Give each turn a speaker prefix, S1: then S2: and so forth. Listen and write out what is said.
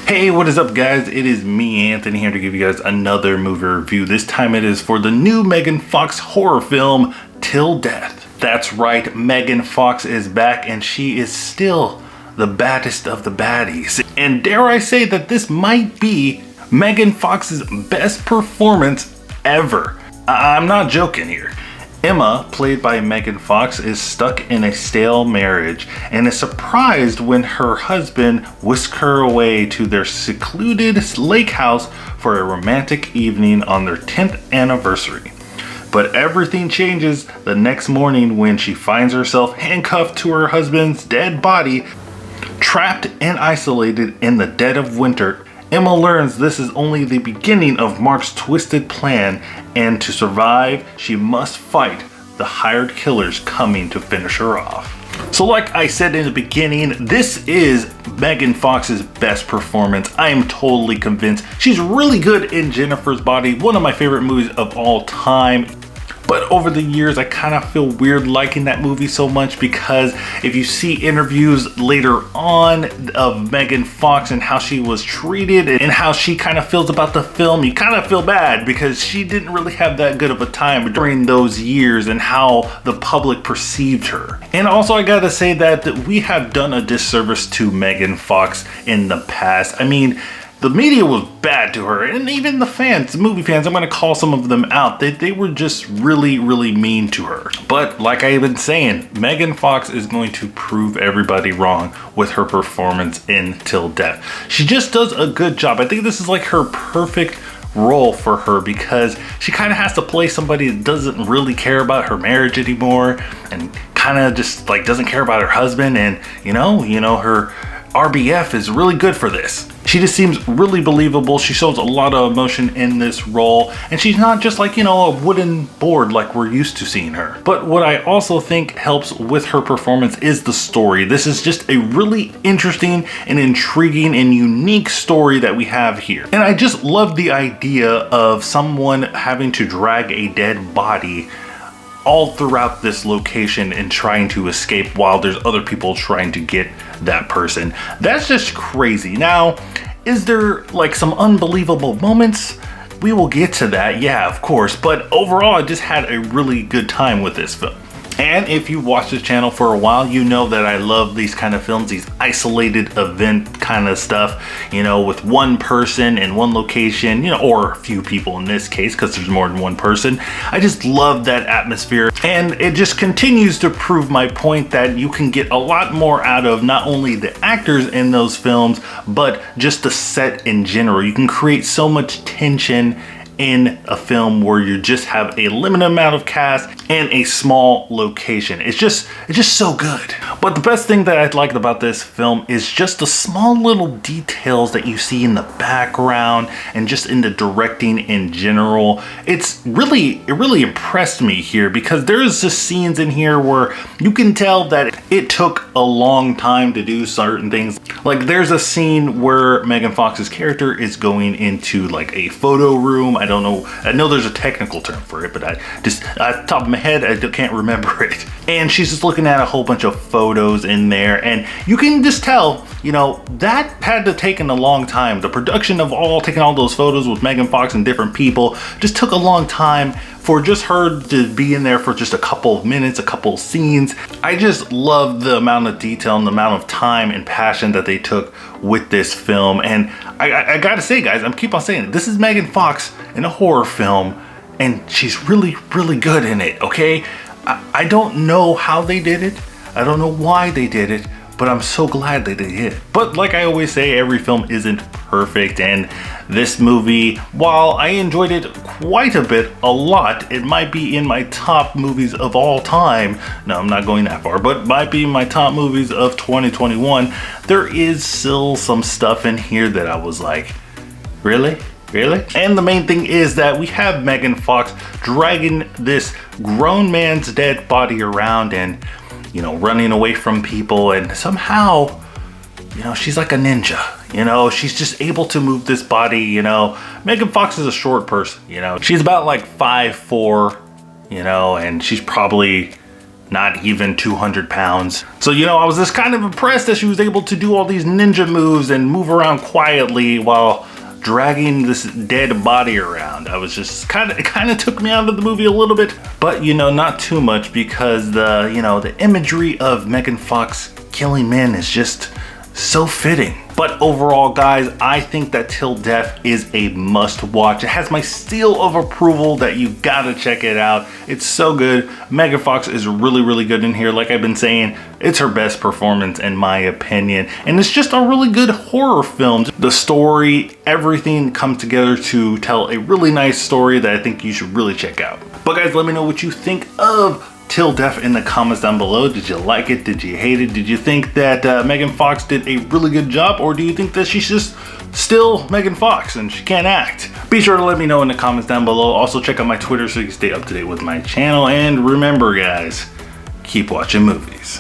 S1: Hey, what is up guys? It is me, Anthony, here to give you guys another movie review. This time it is for the new Megan Fox horror film, Till Death. That's right, Megan Fox is back and she is still the baddest of the baddies. And dare I say that this might be Megan Fox's best performance ever. I'm not joking here. Emma, played by Megan Fox, is stuck in a stale marriage and is surprised when her husband whisks her away to their secluded lake house for a romantic evening on their 10th anniversary. But everything changes the next morning when she finds herself handcuffed to her husband's dead body, trapped and isolated in the dead of winter. Emma learns this is only the beginning of Mark's twisted plan, and to survive, she must fight the hired killers coming to finish her off. So like I said in the beginning, this is Megan Fox's best performance. I am totally convinced. She's really good in Jennifer's Body, one of my favorite movies of all time. But over the years, I kind of feel weird liking that movie so much, because if you see interviews later on of Megan Fox and how she was treated and how she kind of feels about the film, you kind of feel bad because she didn't really have that good of a time during those years and how the public perceived her. And also I gotta say that we have done a disservice to Megan Fox in the past. I mean, the media was bad to her, and even the fans, the movie fans, I'm gonna call some of them out. They were just really mean to her. But like I've been saying, Megan Fox is going to prove everybody wrong with her performance in Till Death. She just does a good job. I think this is like her perfect role for her, because she kind of has to play somebody that doesn't really care about her marriage anymore and kind of just like doesn't care about her husband, and you know her RBF is really good for this. She just seems really believable. She shows a lot of emotion in this role, and she's not just like, a wooden board like we're used to seeing her. But what I also think helps with her performance is the story. This is just a really interesting and intriguing and unique story that we have here. And I just love the idea of someone having to drag a dead body all throughout this location and trying to escape while there's other people trying to get that person. That's just crazy. Now, is there like some unbelievable moments? We will get to that, yeah, of course, but overall I just had a really good time with this film. And if you watch this channel for a while, you know that I love these kind of films, these isolated event kind of stuff, with one person in one location, or a few people in this case, because there's more than one person. I just love that atmosphere, and it just continues to prove my point that you can get a lot more out of not only the actors in those films, but just the set in general. You can create so much tension in a film where you just have a limited amount of cast and a small location. It's just so good. But the best thing that I liked about this film is just the small little details that you see in the background and just in the directing in general. It really impressed me here, because there's just scenes in here where you can tell that it took a long time to do certain things. Like there's a scene where Megan Fox's character is going into like a photo room. I don't know, I know there's a technical term for it, but I just, at the top of my head, I can't remember it. And she's just looking at a whole bunch of photos in there, and you can just tell, that had to take a long time. The production of taking all those photos with Megan Fox and different people just took a long time for just her to be in there for just a couple of minutes, a couple of scenes. I just love the amount of detail and the amount of time and passion that they took with this film. And I gotta say, guys, I'm keep on saying it, this is Megan Fox in a horror film, and she's really good in it, okay? I don't know how they did it. I don't know why they did it, but I'm so glad that they did. But like I always say, every film isn't perfect, and this movie, while I enjoyed it quite a lot, it might be in my top movies of all time. No, I'm not going that far, but might be my top movies of 2021. There is still some stuff in here that I was like, really? And the main thing is that we have Megan Fox dragging this grown man's dead body around and running away from people, and somehow, she's like a ninja. She's just able to move this body. Megan Fox is a short person, she's about like 5'4", and she's probably not even 200 pounds. So, you know, I was just kind of impressed that she was able to do all these ninja moves and move around quietly while dragging this dead body around. I was just it kind of took me out of the movie a little bit, but you know, not too much, because the imagery of Megan Fox killing men is just so fitting. But overall, guys, I think that Till Death is a must watch. It has my seal of approval that you gotta check it out. It's so good. Megan Fox is really, really good in here. Like I've been saying, it's her best performance in my opinion. And it's just a really good horror film. The story, everything comes together to tell a really nice story that I think you should really check out. But guys, let me know what you think of Till Death in the comments down below. Did you like it? Did you hate it? Did you think that Megan Fox did a really good job, or do you think that she's just still Megan Fox and she can't act? Be sure to let me know in the comments down below. Also check out my Twitter so you can stay up to date with my channel, and remember guys, keep watching movies.